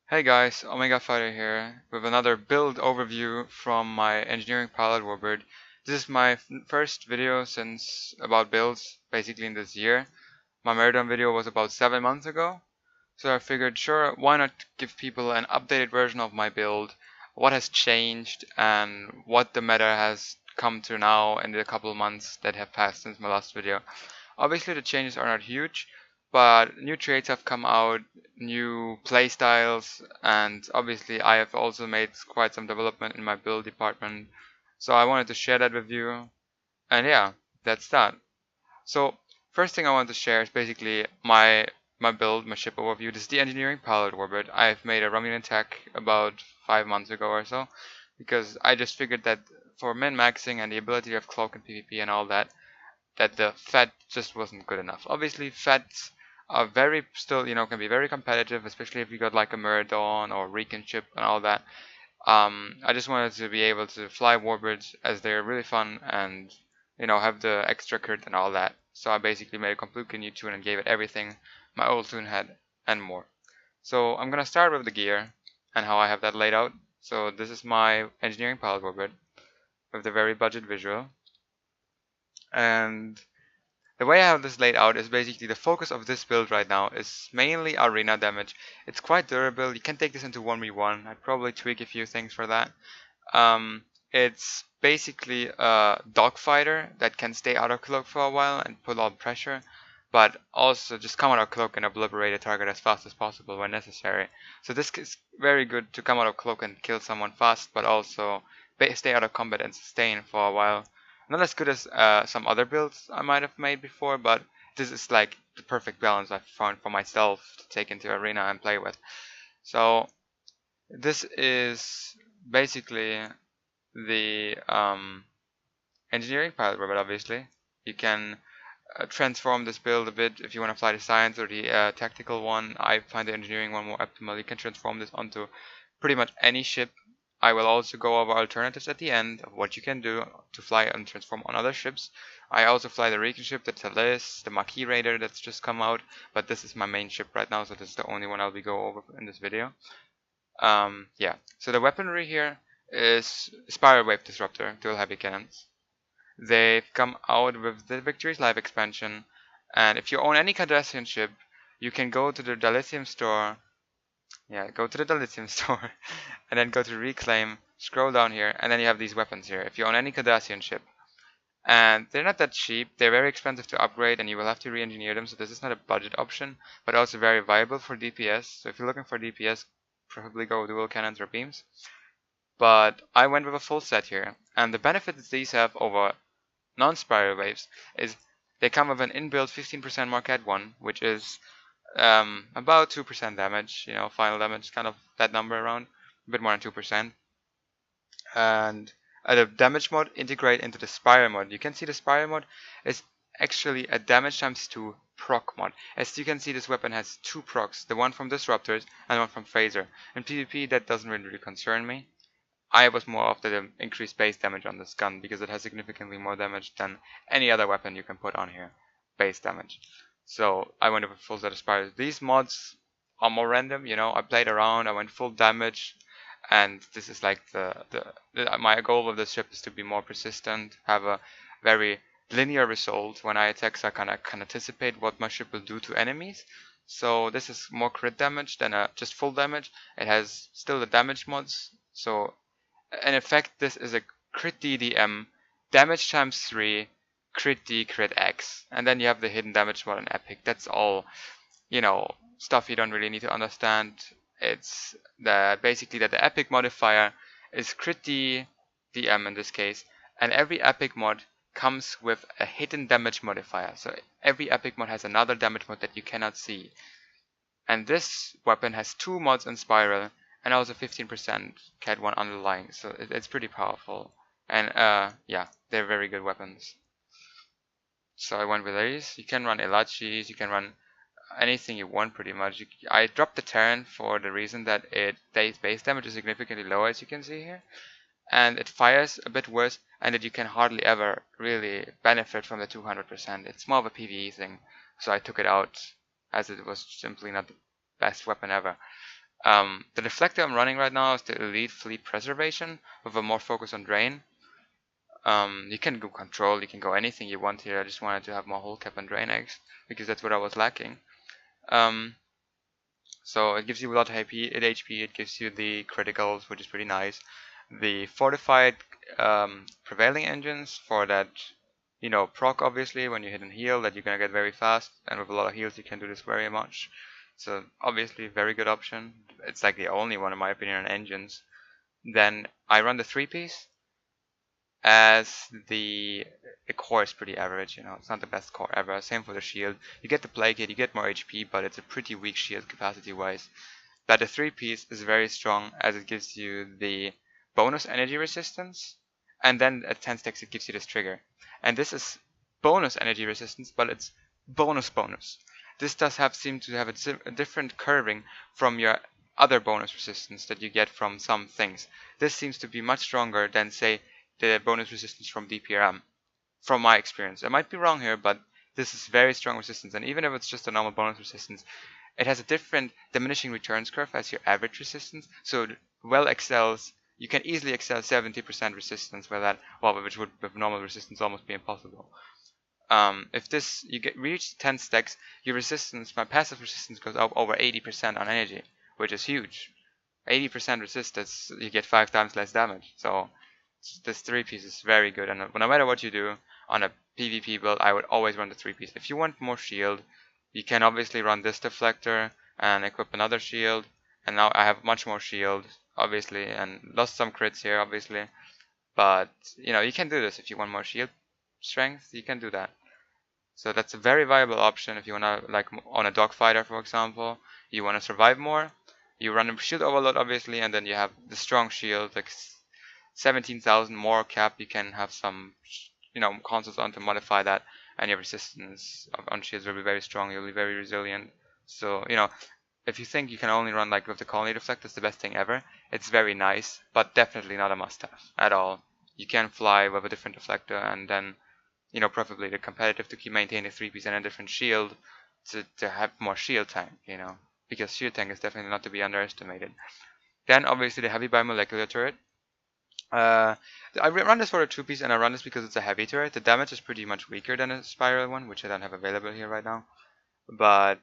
Hey guys, OmegaFighter here with another build overview from my engineering pilot Warbird. This is my first video since about builds basically in this year. My marathon video was about 7 months ago, so I figured sure, why not give people an updated version of my build, what has changed and what the meta has come to now in the couple of months that have passed since my last video. Obviously the changes are not huge, but new traits have come out, new playstyles, and obviously I have also made quite some development in my build department. So I wanted to share that with you. And yeah, that's that. So first thing I want to share is basically my build, my ship overview. This is the engineering pilot Warbird. I've made a Romulan tech about 5 months ago or so, because I just figured that for min-maxing and the ability of cloak and PvP and all that, the fat just wasn't good enough. Obviously, fats are very still, can be very competitive, especially if you got like a Marathon or Recon ship and all that. I just wanted to be able to fly Warbirds as they're really fun and have the extra crit and all that. So I basically made a completely new tune and gave it everything my old tune had and more. So I'm gonna start with the gear and how I have that laid out. So this is my engineering pilot Warbird with the very budget visual. And the way I have this laid out is basically the focus of this build right now is mainly arena damage. It's quite durable. You can take this into 1v1. I'd probably tweak a few things for that. It's basically a dogfighter that can stay out of cloak for a while and put on pressure, but also just come out of cloak and obliterate a target as fast as possible when necessary. So this is very good to come out of cloak and kill someone fast, but also stay out of combat and sustain for a while. Not as good as some other builds I might have made before, but this is like the perfect balance I've found for myself to take into arena and play with. So this is basically the engineering pilot robot. Obviously, you can transform this build a bit if you want to fly the science or the tactical one. I find the engineering one more optimal. You can transform this onto pretty much any ship. I will also go over alternatives at the end of what you can do to fly and transform on other ships. I also fly the Recon ship, the Talis, the Maquis Raider that's just come out, but this is my main ship right now, so this is the only one I'll be go over in this video. Yeah, so the weaponry here is Spiral Wave Disruptor, dual heavy cannons. They've come out with the Victory's Life expansion, and if you own any Cardassian ship, you can go to the Dilithium store. Yeah, go to the Dilithium store, and then go to Reclaim, scroll down here, and then you have these weapons here. If you own any Cardassian ship, and they're not that cheap, they're very expensive to upgrade, and you will have to re-engineer them, so this is not a budget option, but also very viable for DPS. So if you're looking for DPS, probably go dual cannons or beams. But I went with a full set here, and the benefit that these have over non-spiral waves is they come with an inbuilt 15% more CAD 1, which is about 2% damage, final damage, kind of that number around, a bit more than 2%. And the damage mod integrate into the spiral mod. You can see the spiral mod is actually a damage times 2 proc mod. As you can see, this weapon has 2 procs, the one from Disruptors and one from Phaser. In PvP, that doesn't really concern me. I was more after the increased base damage on this gun because it has significantly more damage than any other weapon you can put on here, base damage. So I went with full set of spirals. These mods are more random, I played around, I went full damage, and this is like my goal with this ship is to be more persistent, have a very linear result when I attack, so I can anticipate what my ship will do to enemies. So this is more crit damage than just full damage. It has still the damage mods, so in effect this is a crit DDM, damage times 3, crit D, crit X, and then you have the hidden damage mod and epic. That's all, stuff you don't really need to understand. It's basically that the epic modifier is crit D, DM in this case, and every epic mod comes with a hidden damage modifier. So every epic mod has another damage mod that you cannot see. And this weapon has 2 mods in Spiral and also 15% CAD 1 underlying, so it's pretty powerful. And yeah, they're very good weapons. So I went with these. You can run Elachis, you can run anything you want pretty much. I dropped the Terran for the reason that its base damage is significantly lower, as you can see here, and it fires a bit worse, and that you can hardly ever really benefit from the 200%. It's more of a PvE thing, so I took it out as it was simply not the best weapon ever. The deflector I'm running right now is the Elite Fleet Preservation with a more focus on drain. You can go control, you can go anything you want here. I just wanted to have more hull cap and drain eggs because that's what I was lacking. So it gives you a lot of HP, it gives you the criticals, which is pretty nice. The fortified prevailing engines for that, you know, proc obviously when you hit and heal that you're gonna get very fast, and with a lot of heals you can do this very much. So obviously very good option. It's like the only one in my opinion on engines. Then I run the 3-piece as the core is pretty average, you know, it's not the best core ever. Same for the shield. You get the plague hit, you get more HP, but it's a pretty weak shield capacity wise. But the 3-piece is very strong as it gives you the bonus energy resistance, and then at 10 stacks it gives you this trigger. And this is bonus energy resistance, but it's bonus. This does seem to have a different curving from your other bonus resistance that you get from some things. This seems to be much stronger than, say, the bonus resistance from DPRM, from my experience. I might be wrong here, but this is very strong resistance, and even if it's just a normal bonus resistance, it has a different diminishing returns curve as your average resistance, so it well excels. You can easily excel 70% resistance with that, well, which would with normal resistance almost be impossible. If this you reach 10 stacks, your resistance, my passive resistance goes up over 80% on energy, which is huge. 80% resistance, you get 5 times less damage. So this 3-piece is very good, and no matter what you do on a PvP build, I would always run the 3-piece. If you want more shield, you can obviously run this deflector and equip another shield, and now I have much more shield, obviously, and lost some crits here, obviously. But you know, you can do this if you want more shield strength. You can do that. So that's a very viable option if you wanna, like on a dogfighter, for example, you wanna survive more. You run a shield overload, obviously, and then you have the strong shield, like 17,000 more cap. You can have some, you know, consoles on to modify that, and your resistance on shields will be very strong. You'll be very resilient. So you know, if you think you can only run like with the colony deflect, it's the best thing ever. It's very nice, but definitely not a must-have at all. You can fly with a different deflector, and then, you know, preferably the competitive to keep maintaining a 3-piece and a different shield to have more shield tank, you know, because shield tank is definitely not to be underestimated. Then obviously the heavy bimolecular turret. I run this for a 2-piece, and I run this because it's a heavy turret. The damage is pretty much weaker than a spiral one, which I don't have available here right now. But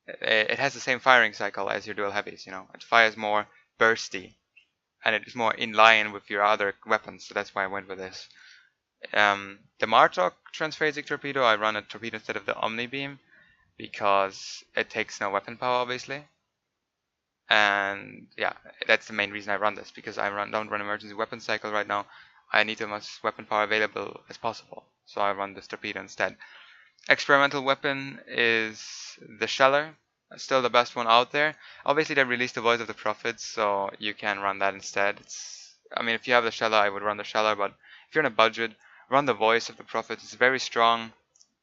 it has the same firing cycle as your dual heavies, you know. It fires more bursty, and it is more in line with your other weapons, so that's why I went with this. The Martok transphasic torpedo, I run a torpedo instead of the Omni Beam because it takes no weapon power, obviously. And yeah, that's the main reason I run this, because I don't run emergency weapon cycle right now. I need the most weapon power available as possible, so I run this torpedo instead. Experimental weapon is the Sheller, still the best one out there. Obviously they released the Voice of the Prophets, so you can run that instead. I mean, if you have the Sheller, I would run the Sheller, but if you're on a budget, run the Voice of the Prophets. It's very strong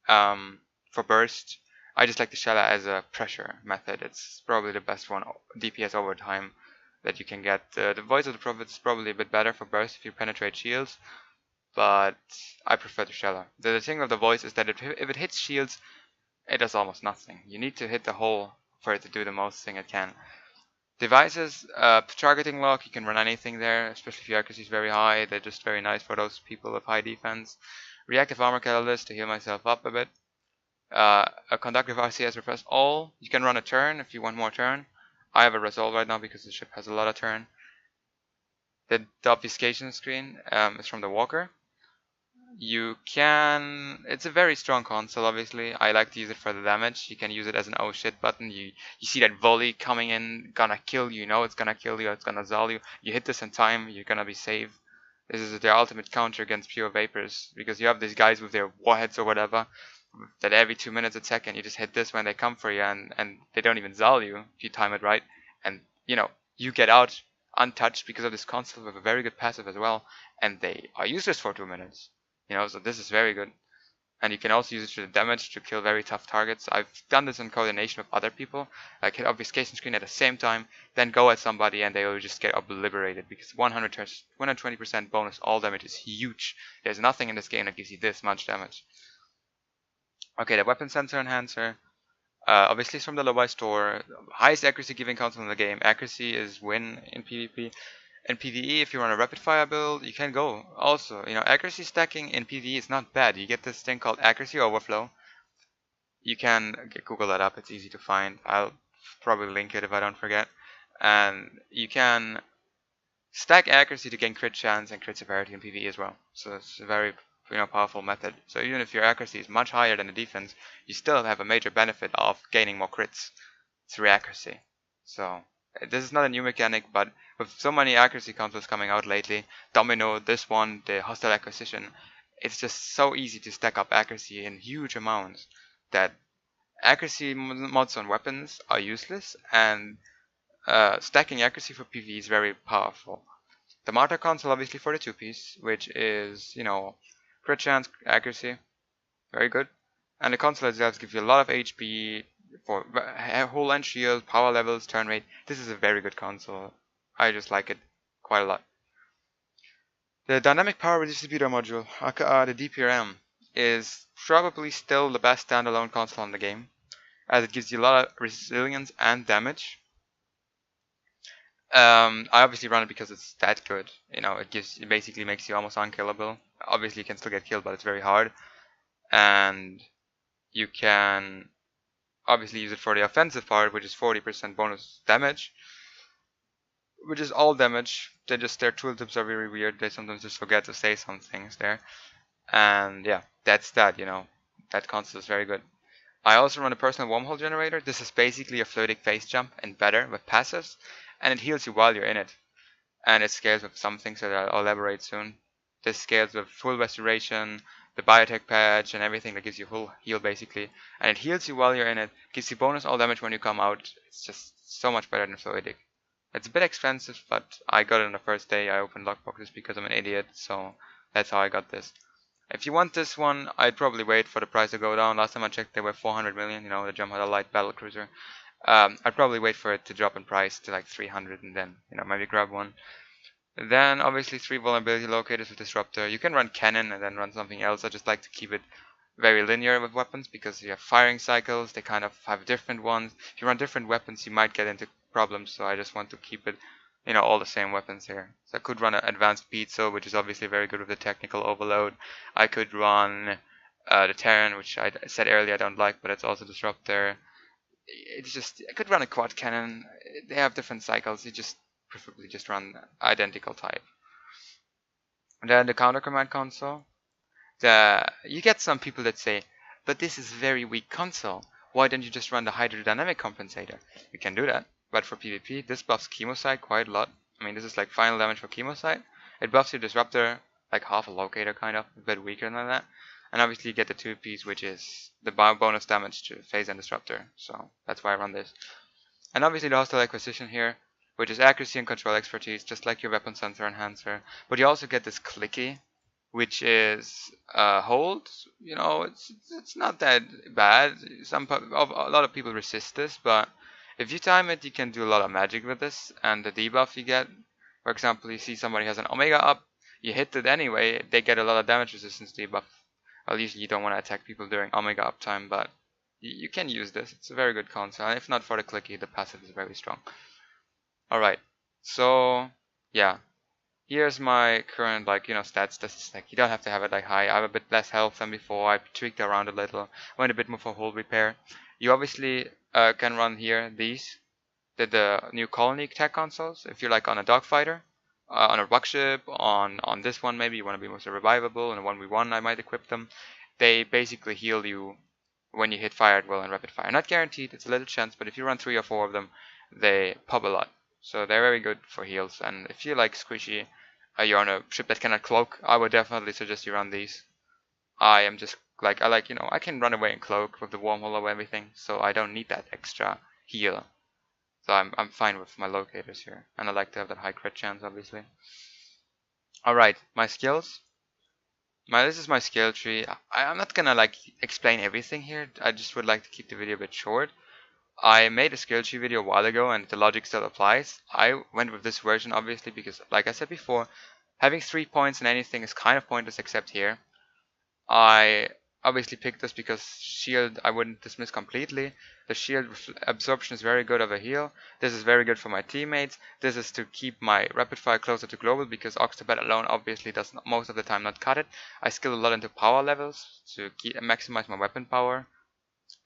for burst. I just like the Sheller as a pressure method. It's probably the best one, DPS over time, that you can get. The Voice of the Prophets is probably a bit better for burst if you penetrate shields, but I prefer the Sheller. The thing of the Voice is that if it hits shields, it does almost nothing. You need to hit the hole for it to do the most thing it can. Devices, targeting lock, you can run anything there, especially if your accuracy is very high. They're just very nice for those people with high defense. Reactive armor catalyst to heal myself up a bit. A conductive RCS repress all. You can run a turn if you want more turn. I have a resolve right now because the ship has a lot of turn. The obfuscation screen is from the Walker. You can, it's a very strong console, obviously. I like to use it for the damage. You can use it as an oh shit button. You see that volley coming in, gonna kill you, you know it's gonna kill you, it's gonna zol you. You hit this in time, you're gonna be saved. This is their ultimate counter against pure vapors, because you have these guys with their warheads or whatever that every 2 minutes attack, and you just hit this when they come for you, and they don't even zol you if you time it right, and you know, you get out untouched because of this console with a very good passive as well, and they are useless for 2 minutes. You know, so this is very good. And you can also use it to the damage to kill very tough targets. I've done this in coordination with other people. Like hit obfuscation screen at the same time, then go at somebody and they will just get obliterated, because 120% bonus all damage is huge. There's nothing in this game that gives you this much damage. Okay, the weapon sensor enhancer. Obviously, it's from the low buy store. Highest accuracy giving console in the game. Accuracy is win in PvP. In PvE, if you run a rapid fire build, you can go. Also, accuracy stacking in PvE is not bad. You get this thing called accuracy overflow. You can Google that up. It's easy to find. I'll probably link it if I don't forget. And you can stack accuracy to gain crit chance and crit severity in PvE as well. So it's a very powerful method. So even if your accuracy is much higher than the defense, you still have a major benefit of gaining more crits through accuracy. So this is not a new mechanic, but with so many accuracy consoles coming out lately, Domino, this one, the hostile acquisition, it's just so easy to stack up accuracy in huge amounts that accuracy mods on weapons are useless, and stacking accuracy for PvE is very powerful. The Martyr console obviously for the 2-piece, which is, crit chance, accuracy, very good. And the console itself gives you a lot of HP for whole and shield, power levels, turn rate. This is a very good console. I just like it quite a lot. The Dynamic Power Redistributor module, aka the DPRM, is probably still the best standalone console in the game, as it gives you a lot of resilience and damage. I obviously run it because it's that good. It basically makes you almost unkillable. Obviously, you can still get killed, but it's very hard. And you can obviously use it for the offensive part, which is 40% bonus damage, which is all damage. Their tooltips are very weird. They sometimes just forget to say some things there. And yeah, that's that. That console is very good. I also run a personal wormhole generator. This is basically a floating phase jump and better with passives, and it heals you while you're in it. And it scales with some things that I'll elaborate soon. This scales with full restoration, the biotech patch, and everything that gives you full heal basically. And it heals you while you're in it, gives you bonus all damage when you come out. It's just so much better than Fluidic. It's a bit expensive, but I got it on the first day. I opened lockboxes because I'm an idiot, so that's how I got this. If you want this one, I'd probably wait for the price to go down. Last time I checked, they were 400 million, the Jump had a light battle cruiser. I'd probably wait for it to drop in price to like 300 and then, maybe grab one. Then obviously 3 vulnerability locators with disruptor. You can run cannon and then run something else. I just like to keep it very linear with weapons because you have firing cycles. They kind of have different ones. If you run different weapons, you might get into problems. So I just want to keep it, all the same weapons here. So I could run an advanced pizza, which is obviously very good with the technical overload. I could run the Terran, which I said earlier I don't like, but it's also disruptor. It's just I could run a quad cannon. They have different cycles. You just preferably just run identical type. And then the counter command console. You get some people that say, but this is a very weak console. Why don't you just run the hydrodynamic compensator? You can do that, but for PvP, this buffs Chemosite quite a lot. I mean, this is like final damage for Chemosite. It buffs your disruptor like half a locator, kind of, a bit weaker than that. And obviously you get the 2-piece, which is the bonus damage to phase and disruptor. So that's why I run this. And obviously the hostile acquisition here, which is accuracy and control expertise, just like your weapon sensor enhancer. But you also get this clicky, which is hold. It's not that bad. A lot of people resist this, but if you time it, you can do a lot of magic with this. And the debuff you get, for example, you see somebody has an Omega up, you hit it anyway, they get a lot of damage resistance debuff. Well, usually you don't want to attack people during Omega uptime, but you can use this. It's a very good console, and if not for the clicky, the passive is very strong. Alright, so yeah, here's my current stats. This is you don't have to have it high. I have a bit less health than before. I tweaked around a little, went a bit more for hull repair. You obviously can run here the new colony tech consoles if you're on a dogfighter. On a rockship, on this one maybe you want to be more revivable, and a 1v1 I might equip them. They basically heal you when you hit fire at will and rapid fire. Not guaranteed, it's a little chance, but if you run 3 or 4 of them, they pop a lot. So they're very good for heals, and if you like squishy, you're on a ship that cannot cloak, I would definitely suggest you run these. I am just I can run away and cloak with the wormhole or everything, so I don't need that extra heal. So I'm fine with my locators here, and I like to have that high crit chance, obviously. Alright, my skills. This is my skill tree. I'm not gonna explain everything here. I just would like to keep the video a bit short. I made a skill tree video a while ago, and the logic still applies. I went with this version obviously because, like I said before, having 3 points in anything is kind of pointless except here. I obviously picked this because shield I wouldn't dismiss completely. The shield absorption is very good of a heal. This is very good for my teammates. This is to keep my rapid fire closer to global because Octobet alone obviously does not, most of the time not cut it. I skill a lot into power levels to maximize my weapon power.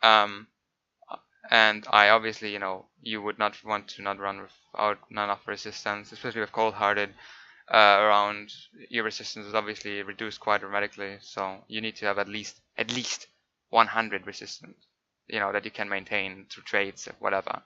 And I obviously, you would not want to not run without none of resistance, especially with cold hearted. Around your resistance is obviously reduced quite dramatically, so you need to have at least 100 resistance, that you can maintain through trades or whatever.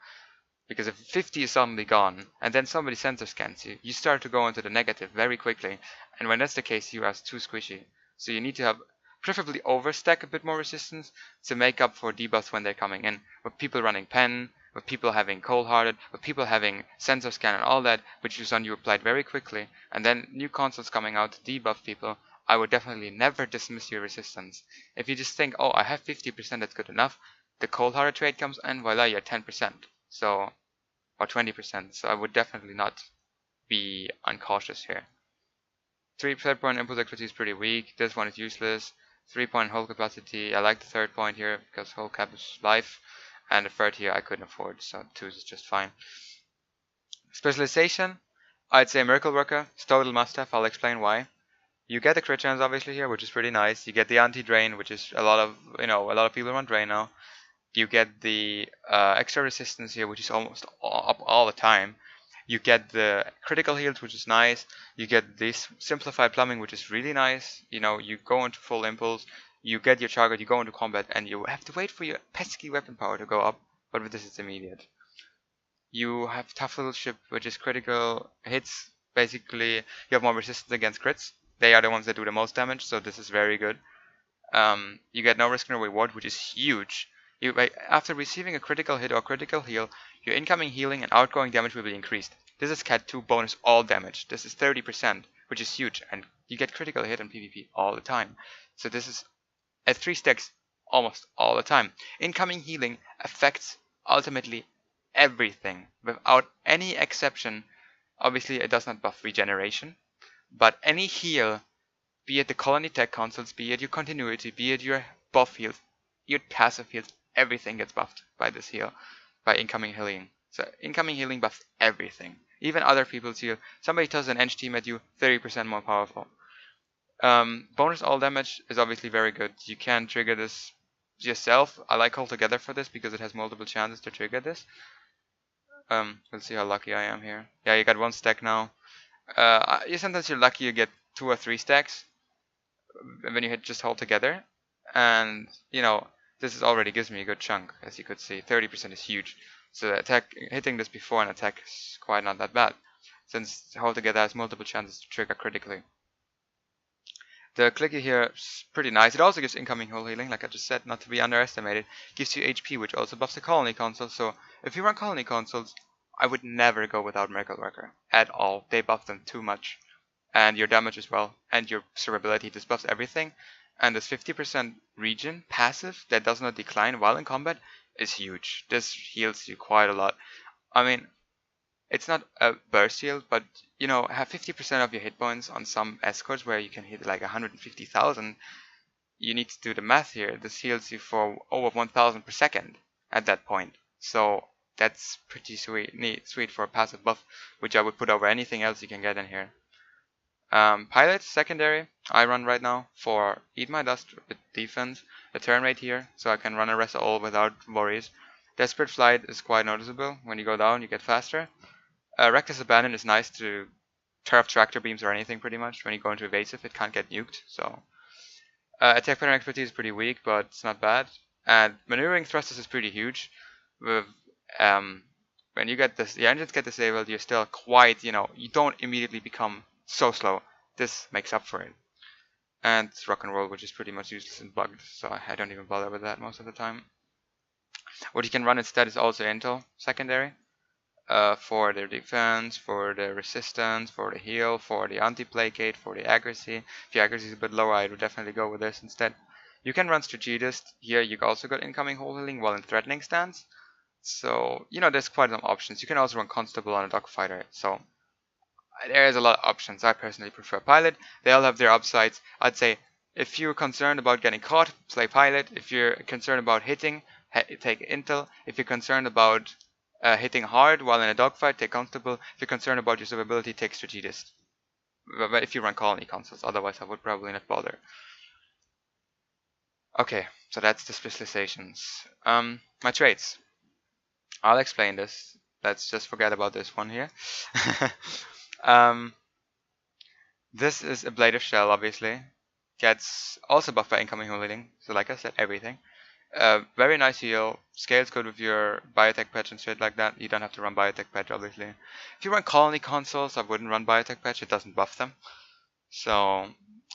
Because if 50 is suddenly gone and then somebody sensor scans you, you start to go into the negative very quickly, and when that's the case, you are too squishy. So you need to have preferably overstack a bit more resistance to make up for debuffs when they're coming in, with people running pen, with people having cold-hearted, with people having sensor scan and all that, which is on you applied very quickly, and then new consoles coming out to debuff people. I would definitely never dismiss your resistance. If you just think, oh, I have 50%, that's good enough, the cold-hearted trade comes in, voila, you're 10%. So, or 20%. So I would definitely not be uncautious here. 3rd point impulse expertise is pretty weak. This one is useless. 3-point hold capacity. I like the 3rd point here because hold cap is life. And the 3rd here I couldn't afford, so 2 is just fine. Specialization, I'd say Miracle Worker. It's total must have. I'll explain why. You get the crit chance obviously here, which is pretty nice. You get the anti-drain, which is a lot of people run drain now. You get the extra resistance here, which is almost up all the time. You get the critical heals, which is nice. You get this simplified plumbing, which is really nice. You go into full impulse, you get your target, you go into combat, and you have to wait for your pesky weapon power to go up. But with this, it's immediate. You have tough little ship, which is critical hits. Basically, you have more resistance against crits. They are the ones that do the most damage, so this is very good. You get no risk no reward, which is huge. After receiving a critical hit or critical heal, your incoming healing and outgoing damage will be increased. This is Cat 2 bonus all damage. This is 30%, which is huge, and you get critical hit on PvP all the time. So this is at 3 stacks almost all the time. Incoming healing affects ultimately everything, without any exception. Obviously, it does not buff regeneration, but any heal, be it the colony tech consoles, be it your continuity, be it your buff heals, your passive heals, everything gets buffed by this heal, by incoming healing. So incoming healing buffs everything. Even other people's heal. Somebody does an edge team at you, 30% more powerful. Bonus all damage is obviously very good. You can trigger this yourself. I like Hold Together for this because it has multiple chances to trigger this. Let's see how lucky I am here. Yeah, you got 1 stack now. Sometimes you're lucky you get 2 or 3 stacks when you hit just Hold Together. And, this already gives me a good chunk, as you could see. 30% is huge. So hitting this before an attack is quite not that bad, since Hold Together has multiple chances to trigger critically. The clicky here is pretty nice. It also gives incoming whole healing, like I just said, not to be underestimated. It gives you HP, which also buffs the colony console. So if you run colony consoles, I would never go without Miracle Worker at all. They buff them too much. And your damage as well, and your survivability. This buffs everything. And this 50% regen passive that does not decline while in combat is huge. This heals you quite a lot. I mean, it's not a burst heal, but have 50% of your hit points on some escorts where you can hit like 150,000. You need to do the math here. This heals you for over 1,000 per second at that point. So that's pretty sweet for a passive buff, which I would put over anything else you can get in here. Pilot, secondary, I run right now for Eat My Dust with defense, the turn rate here, so I can run a rest all without worries. Desperate Flight is quite noticeable. When you go down, you get faster. Reckless Abandon is nice to turf tractor beams or anything pretty much. When you go into evasive, it can't get nuked, so... attack pattern expertise is pretty weak, but it's not bad. And maneuvering thrusters is pretty huge. With, when you get this, the engines get disabled, you're still quite, you don't immediately become so slow. This makes up for it. And rock and roll, which is pretty much useless and bugged, so I don't even bother with that most of the time. What you can run instead is also Intel, secondary. For the defense, for the resistance, for the heal, for the anti-placate, for the accuracy. If your accuracy is a bit lower, I would definitely go with this instead. You can run Strategist. Here you also got incoming whole healing while in threatening stance. So, there's quite some options. You can also run Constable on a Dogfighter. So, there is a lot of options. I personally prefer Pilot. They all have their upsides. I'd say If you're concerned about getting caught, play pilot. If you're concerned about hitting, take intel. If you're concerned about hitting hard while in a dogfight, take comfortable. If you're concerned about your survivability, take strategist. But if you run colony consoles, otherwise I would probably not bother. Okay, so that's the specializations. My traits. I'll explain this. Let's just forget about this one here. This is a blade of shell, obviously. Gets also buffed by incoming healing. So like I said, everything. Very nice heal. Scales good with your biotech patch and shit like that. You don't have to run biotech patch, obviously. If you run colony consoles, I wouldn't run biotech patch. It doesn't buff them. So,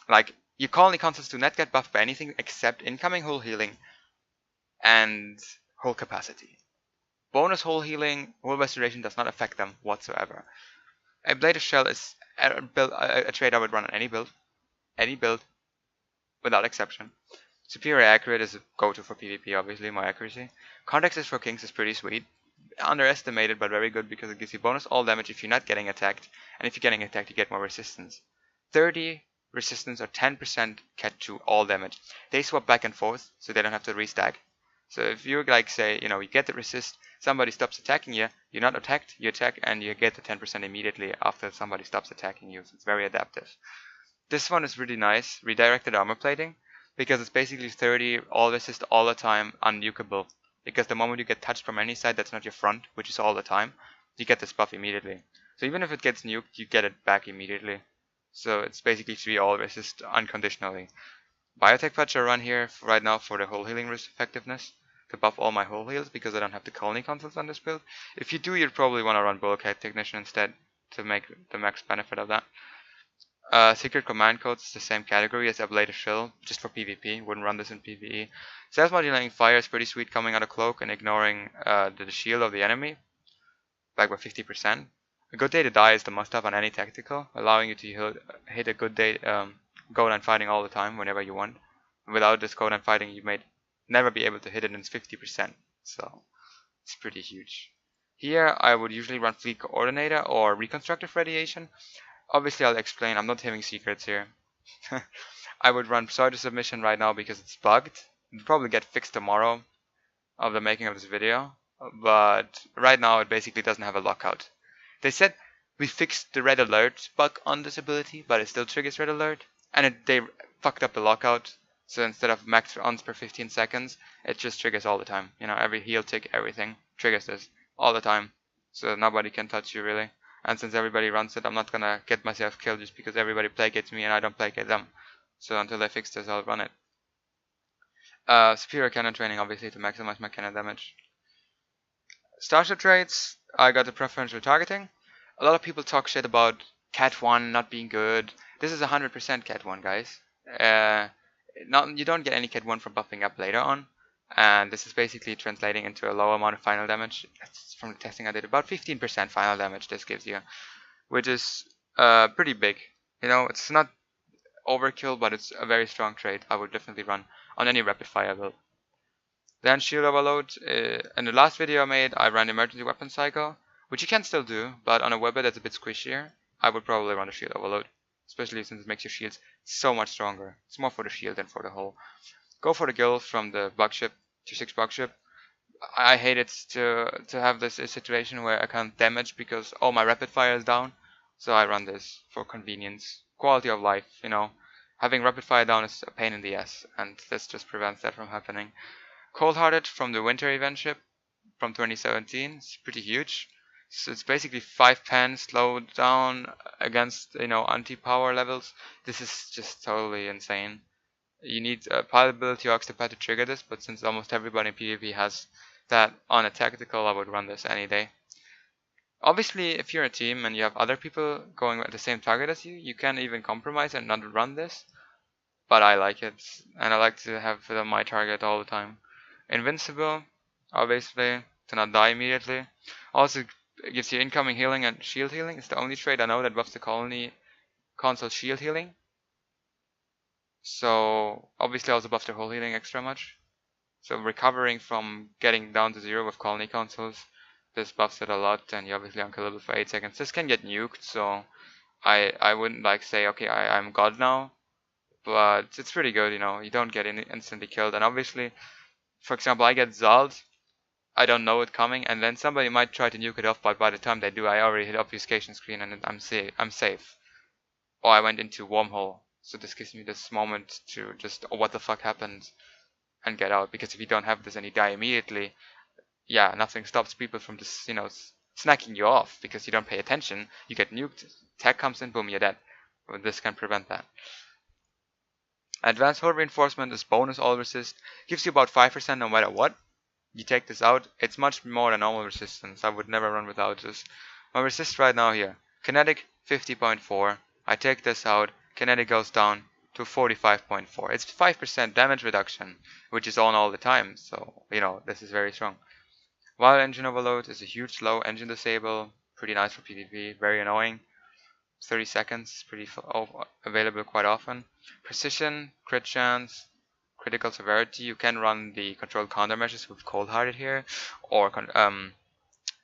like, your colony consoles do not get buffed by anything except incoming hull healing and hull capacity. Bonus hull healing, hull restoration does not affect them whatsoever. A blade of shell is a trait I would run on any build, without exception. Superior accurate is a go-to for PvP, obviously, more accuracy. Context is for kings is pretty sweet. Underestimated, but very good because it gives you bonus all damage if you're not getting attacked, and if you're getting attacked, you get more resistance. 30 resistance or 10% get to all damage. They swap back and forth, so they don't have to restack. So if you like say, you get the resist, somebody stops attacking you, you're not attacked, you attack, and you get the 10% immediately after somebody stops attacking you. So it's very adaptive. This one is really nice, redirected armor plating, because it's basically 30 all resist all the time, unnukable. Because the moment you get touched from any side that's not your front, which is all the time, you get this buff immediately. So even if it gets nuked, you get it back immediately. So it's basically 3 all resist unconditionally. Biotech patch I run here right now for the hull healing effectiveness, to buff all my hull heals because I don't have the colony consoles on this build. If you do, you'd probably want to run bulkhead technician instead to make the max benefit of that. Secret command codes is the same category as a blade of shell, just for PvP. Wouldn't run this in PvE. Self-modulating fire is pretty sweet coming out of cloak and ignoring the shield of the enemy, like by 50%. A good day to die is the must-have on any tactical, allowing you to hit a good day go line fighting all the time whenever you want. Without this go line fighting, you may never be able to hit it in 50%, so it's pretty huge. Here I would usually run Fleet Coordinator or Reconstructive Radiation. Obviously I'll explain, I'm not having secrets here. I would run Pseudo Submission right now because it's bugged. It'll probably get fixed tomorrow of the making of this video, but right now it basically doesn't have a lockout. They said we fixed the red alert bug on this ability, but it still triggers red alert, and they fucked up the lockout. So instead of max ons per 15 seconds, it just triggers all the time. Every heal tick, everything triggers this all the time. So nobody can touch you really. And since everybody runs it, I'm not gonna get myself killed just because everybody placates me and I don't placate them. So until they fix this, I'll run it. Superior cannon training, obviously, to maximize my cannon damage. Starship traits, I got the preferential targeting. A lot of people talk shit about Cat 1 not being good. This is 100% Cat 1, guys. You don't get any Cat 1 from buffing up later on. And this is basically translating into a low amount of final damage. That's from the testing I did. About 15% final damage this gives you, which is pretty big. It's not overkill, but it's a very strong trait. I would definitely run on any rapid fire build. Then shield overload. In the last video I made, I ran emergency weapon cycle, which you can still do, but on a weapon that's a bit squishier, I would probably run a shield overload, especially since it makes your shields so much stronger. It's more for the shield than for the hull. Go for the gill from the bug ship, tier 6 bug ship. I hate it to have this situation where I can't damage because my rapid fire is down, so I run this for convenience, quality of life. Having rapid fire down is a pain in the ass, and this just prevents that from happening. Cold-hearted from the winter event ship from 2017. It's pretty huge. So it's basically 5 pen slowed down against anti-power levels. This is just totally insane. You need a pilot ability or Octopad to trigger this, but since almost everybody in PvP has that on a tactical, I would run this any day. Obviously, if you're a team and you have other people going at the same target as you, you can even compromise and not run this. But I like it, and I like to have it on my target all the time. Invincible, obviously, to not die immediately. Also gives you incoming healing and shield healing. It's the only trait I know that buffs the colony console shield healing. So obviously also buffs the hull healing extra much. So recovering from getting down to 0 with colony consoles, this buffs it a lot, and you're obviously unkillable for 8 seconds. This can get nuked, so I wouldn't say, okay, I'm god now. but it's pretty good, you know. You don't get instantly killed, and obviously, for example, I get Zald, I don't know it coming, and then somebody might try to nuke it off, but by the time they do, I already hit obfuscation screen and I'm safe. Or I went into wormhole, so this gives me this moment to just, oh, what the fuck happened, and get out. Because if you don't have this and you die immediately, yeah, nothing stops people from just, you know, snacking you off because you don't pay attention. You get nuked, tech comes in, boom, you're dead. Well, this can prevent that. Advanced hull reinforcement is bonus all resist, gives you about 5% no matter what. You take this out, it's much more than normal resistance. I would never run without this. My resist right now here, kinetic 50.4. I take this out, kinetic goes down to 45.4. It's 5% damage reduction, which is on all the time. So, you know, this is very strong. While engine overload is a huge low, engine disable, pretty nice for PvP, very annoying. 30 seconds, pretty available quite often. Precision, crit chance, critical severity. You can run the controlled countermeasures with cold-hearted here, or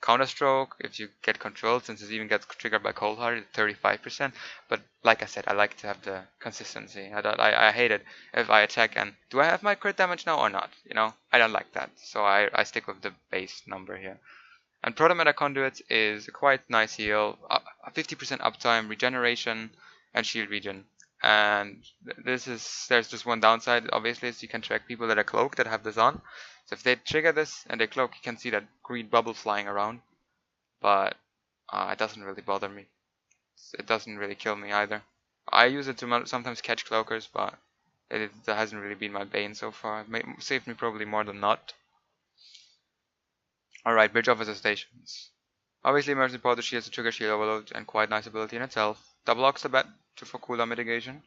counterstroke if you get controlled, since it even gets triggered by cold-hearted, 35%. But like I said, I like to have the consistency. I hate it if I attack and do I have my crit damage now or not? You know, I don't like that, so I stick with the base number here. And Protometa Conduit is a quite nice heal, 50% uptime, regeneration, and shield regen. And there's just one downside, obviously, is you can track people that are cloaked that have this on. So if they trigger this and they cloak, you can see that green bubble flying around. But it doesn't really bother me. It doesn't really kill me either. I use it to sometimes catch cloakers, but that hasn't really been my bane so far. It saved me probably more than not. Alright, bridge officer stations. Obviously, emergency portal shields to trigger shield overload, and quite nice ability in itself. Double Oxabet for cooldown mitigation.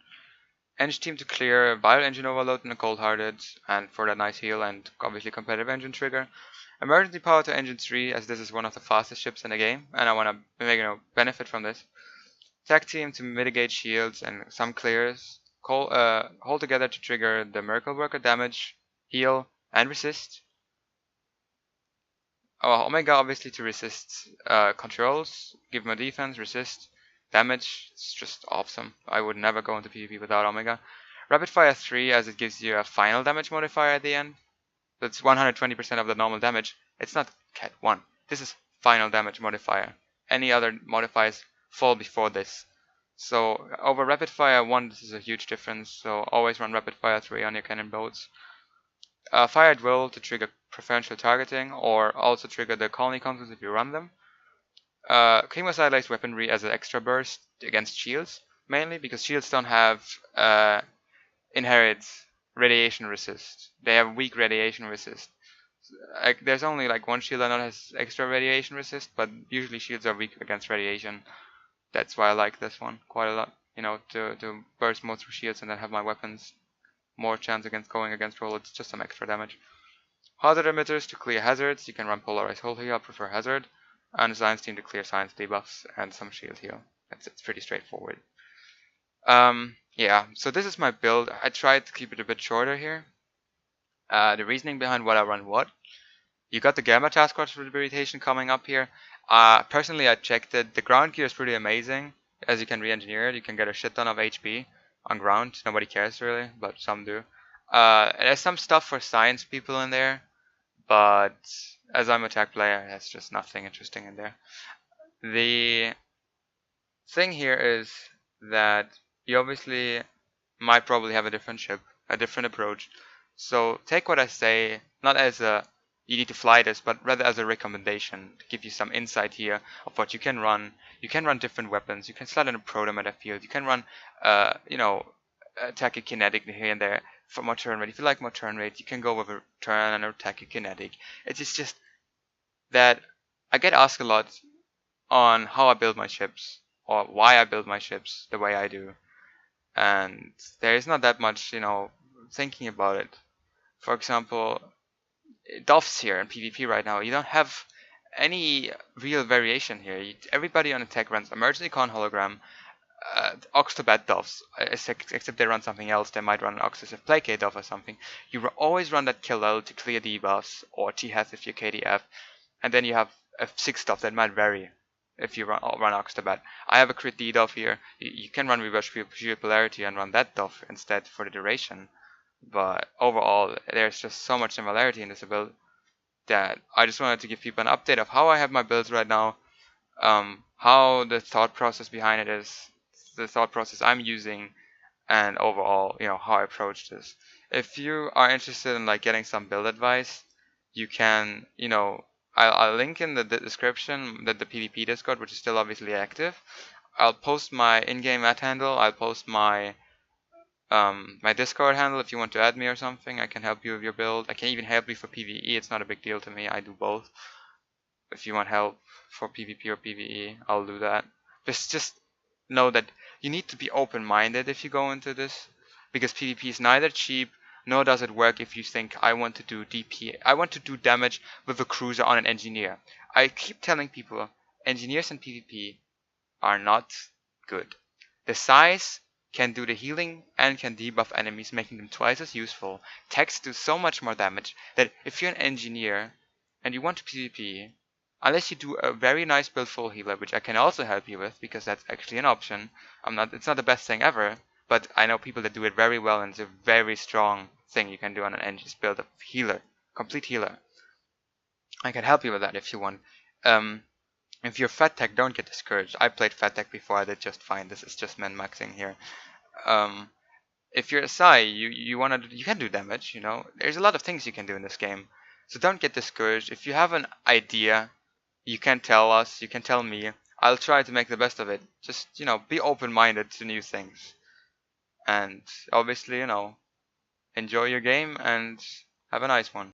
Engine team to clear Bio engine overload and a cold-hearted, and for that nice heal and obviously competitive engine trigger. Emergency power to engine 3, as this is one of the fastest ships in the game, and I want to benefit from this. Tech team to mitigate shields and some clears. Hold together to trigger the Miracle Worker damage, heal, and resist. Omega obviously to resist controls, give more defense, resist, damage. It's just awesome. I would never go into PvP without Omega. Rapid Fire 3, as it gives you a final damage modifier at the end. That's 120% of the normal damage. It's not Cat 1. This is final damage modifier. Any other modifiers fall before this. So over Rapid Fire 1, this is a huge difference. So always run Rapid Fire 3 on your cannon boats. Fire at will to trigger preferential targeting, or also trigger the colony councils if you run them. Chemoside weaponry as an extra burst against shields, mainly because shields don't have inherent radiation resist. They have weak radiation resist. There's only like one shield that has extra radiation resist, but usually shields are weak against radiation. That's why I like this one quite a lot. You know, to burst more through shields and then have my weapons more chance against going against roll. It's just some extra damage. Hazard emitters to clear hazards. You can run polarized hull heal. I prefer hazard. And science team to clear science debuffs and some shield heal. It's pretty straightforward. Yeah. So this is my build. I tried to keep it a bit shorter here. The reasoning behind what I run what. You got the Gamma Task Force rehabilitation coming up here. Personally, I checked it. The ground gear is pretty amazing. As you can re-engineer it, you can get a shit ton of HP on ground. Nobody cares really, but some do. There's some stuff for science people in there, but as I'm a tech player, there's just nothing interesting in there. The thing here is that you obviously might probably have a different ship, a different approach. So take what I say, not as a you need to fly this, but rather as a recommendation to give you some insight here of what you can run. You can run different weapons. You can slot in a Protometa field. You can run, attack a kinetic here and there for more turn rate. If you like more turn rate, you can go with a turn and attack a kinetic. It's just that I get asked a lot on how I build my ships or why I build my ships the way I do, and there is not that much, thinking about it. For example, Doffs here in PvP right now, you don't have any real variation here. Everybody on attack runs emergency con hologram, Ox to Bat Doffs, except they run something else. They might run an Oxisive Placate Doff or something. You will always run that Killel to clear debuffs, or T-Hath if you're KDF, and then you have a 6 Doff that might vary. if you run Oxtabat. I have a crit D Dove here. You can run Reverse Sheer Polarity and run that Dove instead for the duration. But overall, there's just so much similarity in this build that I just wanted to give people an update of how I have my builds right now, how the thought process behind it is, the thought process I'm using, and overall, how I approach this. If you are interested in like getting some build advice, you can, I'll link in the description the PvP Discord, which is still obviously active. I'll post my in-game handle. I'll post my Discord handle if you want to add me or something. I can help you with your build. I can even help you for PvE. It's not a big deal to me. I do both. If you want help for PvP or PvE, I'll do that. Just know that you need to be open-minded if you go into this, because PvP is neither cheap nor does it work if you think I want to do DP. I want to do damage with a cruiser on an engineer. I keep telling people engineers in PvP are not good. The size can do the healing and can debuff enemies, making them twice as useful. Techs do so much more damage that if you're an engineer and you want to PvP, unless you do a very nice build full healer, which I can also help you with because that's actually an option. It's not the best thing ever, but I know people that do it very well, and it's a very strong thing you can do on an engine. Just build a healer, complete healer. I can help you with that if you want. If you're fat tech, don't get discouraged. I played fat tech before, I did just fine. This is just min maxing here. If you're a Psy, you can do damage. There's a lot of things you can do in this game, so don't get discouraged. If you have an idea, you can tell us. You can tell me. I'll try to make the best of it. Just be open-minded to new things, and obviously enjoy your game and have a nice one.